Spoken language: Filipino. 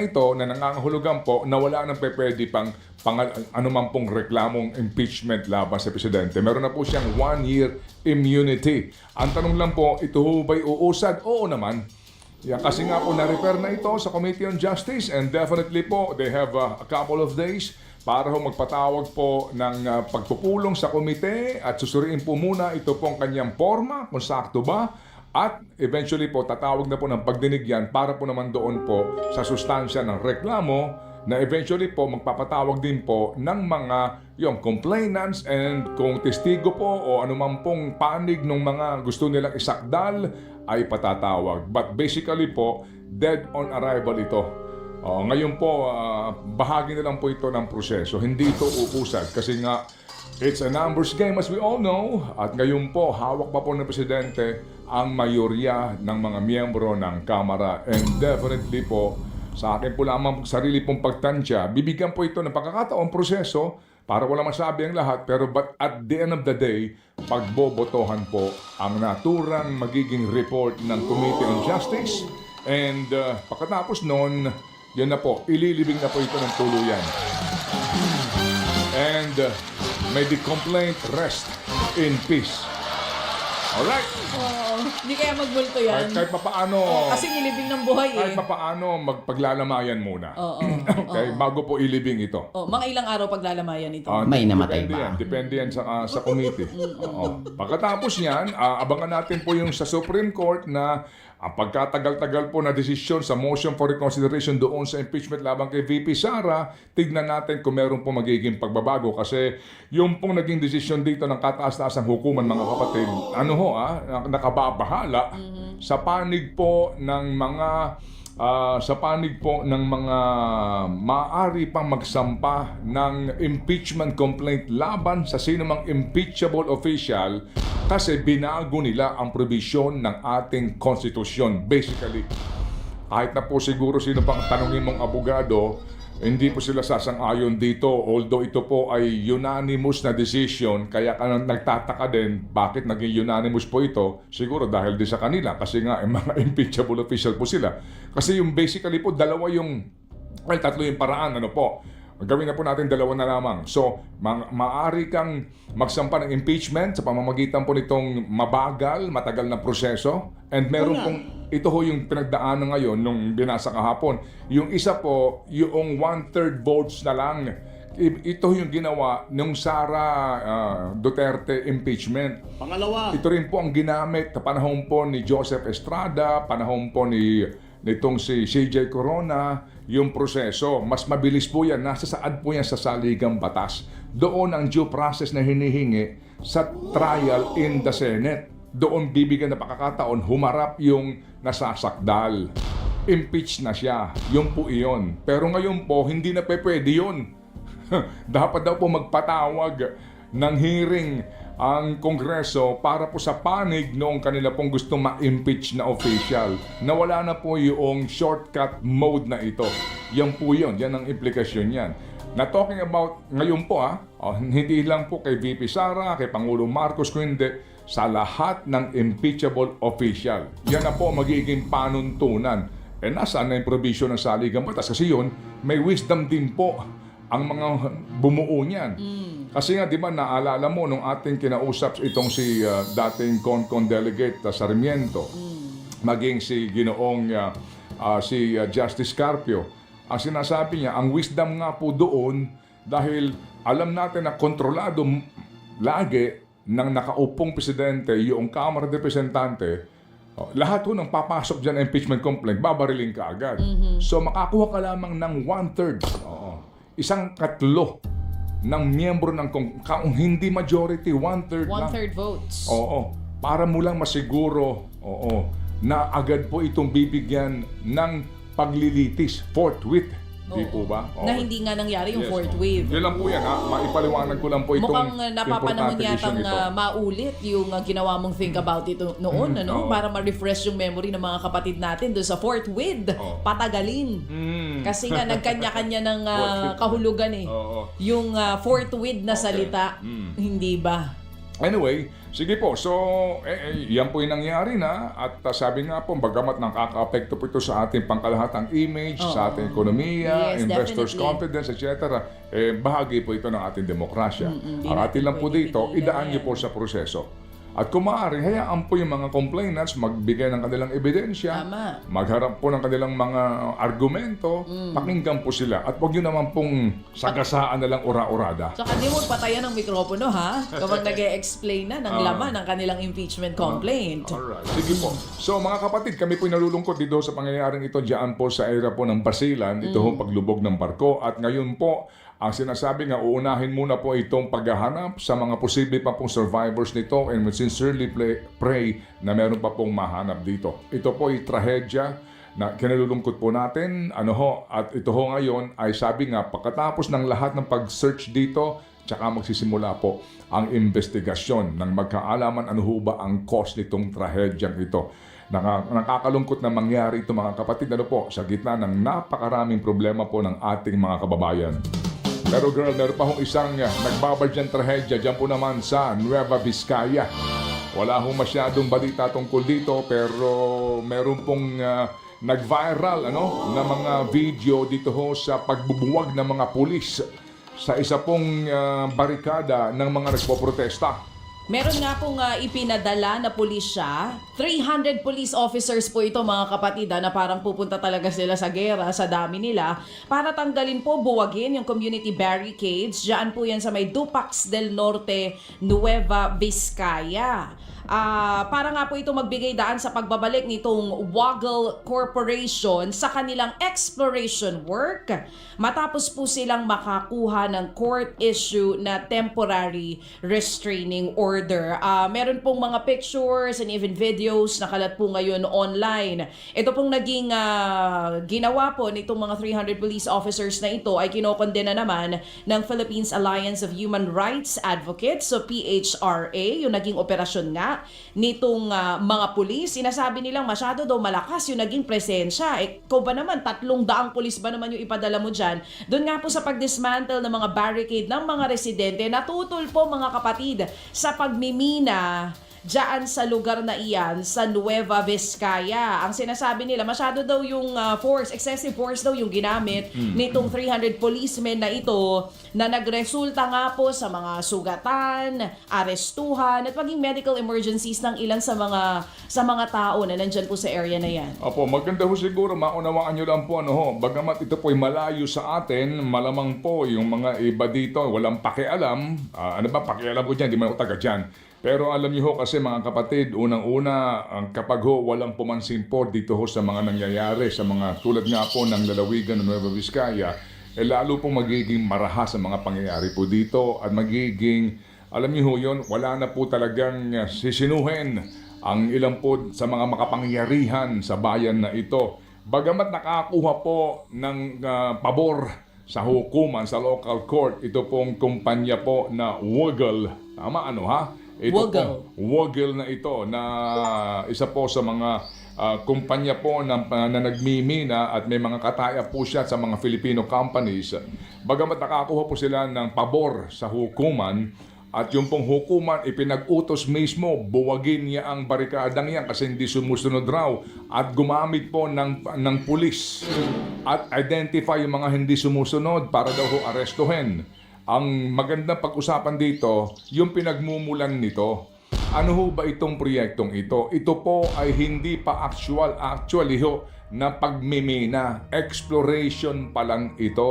ito na nangangahulugan po na wala nang pwede pang anuman pong reklamong impeachment laban sa presidente. Meron na po siyang 1-year immunity. Ang tanong lang po, ito ho ba'y uusad? Oo naman. Yeah, kasi nga po na-refer na ito sa Committee on Justice and definitely po they have a couple of days para ho magpatawag po ng pagpupulong sa komite at susuriin po muna ito pong kanyang forma kung sakto ba. At eventually po, tatawag na po ng pagdinig yan para po naman doon po sa sustansya ng reklamo na eventually po magpapatawag din po ng mga yung complainants and kung testigo po o anuman pong panig ng mga gusto nilang isakdal ay patatawag. But basically po, dead on arrival ito. Ngayon po, bahagi na lang po ito ng proseso. Hindi ito uusad kasi nga it's a numbers game as we all know. At ngayon po, hawak pa po ng presidente ang mayorya ng mga miyembro ng Kamara. And definitely po, sa akin po lamang sarili pong pagtansya, bibigyan po ito ng pagkakataon proseso para wala masabi ang lahat. Pero but at the end of the day, pagbobotohan po ang naturang magiging report ng Committee on Justice. And pagkatapos noon, yun na po, ililibing na po ito ng tuluyan. And may the complaint rest in peace. Alright? Hindi kaya magmulto yan. Kahit papaano, Kasi nilibing ng buhay kahit papaano magpaglalamayan muna. Okay, bago po ilibing ito. Mga ilang araw paglalamayan ito. May namatay Depende ba? yan. Depende yan sa committee. Pagkatapos yan, abangan natin po yung sa Supreme Court na ang pagkatagal-tagal po na desisyon sa motion for reconsideration doon sa impeachment laban kay VP Sara, tignan natin kung meron po magiging pagbabago kasi yung pong naging desisyon dito ng kataas-taasang hukuman mga kapatid, nakababahala sa panig po ng mga maaari pang magsampa ng impeachment complaint laban sa sinumang impeachable official kasi binago nila ang probisyon ng ating konstitusyon. Basically, kahit na po siguro sino pang tanungin mong abogado, hindi po sila sasang-ayon dito. Although ito po ay unanimous na decision, kaya ka nagtataka din bakit naging unanimous po ito. Siguro dahil din sa kanila kasi nga mga impeachable official po sila. Kasi yung basically po tatlo yung paraan po. Gawin na po natin dalawa na lamang. So, maaari kang magsampa ng impeachment sa pamamagitan po nitong matagal na proseso. And meron pong, ito ho yung pinagdaanan ngayon nung binasa kahapon. Yung isa po, yung 1/3 votes na lang. Ito yung ginawa nung Sara Duterte impeachment. Pangalawa. Ito rin po ang ginamit sa panahon po ni Joseph Estrada, panahon po nitong si CJ Corona, yung proseso. Mas mabilis po yan. Nasa saad po yan sa saligang batas. Doon ang due process na hinihingi sa trial in the Senate. Doon bibigyan na pagkakataon, humarap yung nasasakdal. Impeach na siya. Yun po iyon. Pero ngayon po, hindi na pwede yun. Dapat daw po magpatawag ng hearing ang Kongreso para po sa panig noong kanila pong gusto ma-impeach na official. Nawala na po yung shortcut mode na ito. Yan po yun. Yan ang implikasyon yan. Na talking about ngayon po hindi lang po kay VP Sara, kay Pangulong Marcos, kundi sa lahat ng impeachable official. Yan na po magiging panuntunan. Nasaan na yung provision ng saligang batas? Kasi yun, may wisdom din po ang mga bumuo niyan. Kasi nga, di ba, naalala mo nung ating kinausap itong si dating CONCON delegate Sarmiento, maging si Ginoong si Justice Carpio. Ang sinasabi niya, ang wisdom nga po doon, dahil alam natin na kontrolado lagi ng nakaupong presidente, yung Kamara de Representante, lahat ho nang papasok dyan impeachment complaint, babariling ka agad. So makakuha ka lamang ng 1/3. Isang katlo ng miyembro ng kung hindi majority, 1/3 lang. 1/3 votes. Oo. Para mo lang masiguro, na agad po itong bibigyan ng paglilitis, forthwith. Di po ba? Na hindi nga nangyari yung fourth wave. Yun lang po yan, maipaliwanag ko lang po itong Mukhang napapanahon importante yatang issue nito. maulit yung ginawa mong think about it noon, para ma-refresh yung memory ng mga kapatid natin doon sa fourth wave. Patagalin. Kasi nga nagkanya-kanya ng kahulugan eh. Yung fourth wave na salita, hindi ba? Anyway, sige po. So, yan po yung nangyari na. At sabi nga po, bagamat nakaka-apekto po ito sa ating pangkalahatang image, sa ating ekonomiya, Yes, investors' definitely. confidence, etc. Bahagi po ito ng ating demokrasya. Hindi Ang atin natin lang po pwede dito, pigilan. idaan niyo po sa proseso. At kung maaari, hayaan po yung mga complainants magbigay ng kanilang ebidensya, Tama. magharap po ng kanilang mga argumento, pakinggan po sila. At huwag nyo naman pong sagasaan na lang ura-urada. Saka di mo patayan ng mikropono ha kapag nag-e-explain na ng laman ng kanilang impeachment complaint. Alright, sige po. So mga kapatid, kami po nalulungkot dito sa pangyayaring ito diyan po sa area po ng Basilan, ito ho paglubog ng barko. At ngayon po, ang sinasabi nga, uunahin muna po itong paghahanap sa mga posible pa pong survivors nito, and we sincerely pray na meron pa pong mahanap dito. Ito po ay trahedya na kinalulungkot po natin. At ito ho ngayon ay sabi nga, pagkatapos ng lahat ng pag-search dito, tsaka magsisimula po ang investigasyon ng magkaalaman ano ho ba ang cause nitong trahedyang ito. Nakakalungkot na mangyari ito mga kapatid, sa gitna ng napakaraming problema po ng ating mga kababayan. Pero girl, meron pa hong isang nagbabadyang trahedya dyan po naman sa Nueva Vizcaya. Wala hong masyadong balita tungkol dito, pero meron pong nag-viral na mga video dito ho sa pagbubuwag ng mga pulis sa isa pong barikada ng mga nagpoprotesta. Meron nga pong ipinadala na pulisya. 300 police officers po ito mga kapatid na parang pupunta talaga sila sa gera sa dami nila para tanggalin po, buwagin yung community barricades. Diyan po yan sa may Dupax del Norte, Nueva Vizcaya. Para nga po ito magbigay daan sa pagbabalik nitong Waggle Corporation sa kanilang exploration work matapos po silang makakuha ng court issue na temporary restraining order. Meron pong mga pictures and even videos na kalat po ngayon online. Ito pong naging ginawa po nitong mga 300 police officers na ito ay kinokondena naman ng Philippines Alliance of Human Rights Advocates, so PHRA, yung naging operasyon nga nitong mga pulis. Sinasabi nilang masyado daw malakas yung naging presensya. Ikaw ba naman, 300 pulis ba naman yung ipadala mo dyan? Doon nga po sa pag-dismantle ng mga barricade ng mga residente, natutol po mga kapatid sa pagmimina diyan sa lugar na iyan sa Nueva Vizcaya. Ang sinasabi nila, masyado daw yung excessive force daw yung ginamit nitong 300 policemen na ito na nagresulta nga po sa mga sugatan, arestuhan at maging medical emergencies ng ilan sa mga tao na nandyan po sa area na yan. Opo, maganda ho siguro, maunawaan nyo lang po, bagamat ito po'y malayo sa atin, malamang po yung mga iba dito, walang pakialam. Pakialam ko dyan, di man ako taga dyan. Pero alam niyo ho kasi mga kapatid, unang-una, kapag ho walang pumansin po dito ho sa mga nangyayari, sa mga tulad nga po ng lalawigan ng Nueva Vizcaya, lalo pong magiging marahas ang mga pangyayari po dito at magiging, alam niyo ho yun, wala na po talagang sisinuhin ang ilang po sa mga makapangyarihan sa bayan na ito. Bagamat nakakuha po ng pabor sa hukuman, sa local court, ito pong kumpanya po na Waggle. Tama Ito Waggle na ito na isa po sa mga kumpanya po na nagmimina at may mga kataya po siya sa mga Filipino companies. Bagamat nakakuha po sila ng pabor sa hukuman at yung pong hukuman ipinag-utos mismo, buwagin niya ang barikadang yan kasi hindi sumusunod raw at gumamit po ng pulis at identify yung mga hindi sumusunod para daw ho arestuhin. Ang magandang pag-usapan dito, yung pinagmumulan nito. Ano ho ba itong proyektong ito? Ito po ay hindi pa actually ho na pagmimina. Exploration pa lang ito.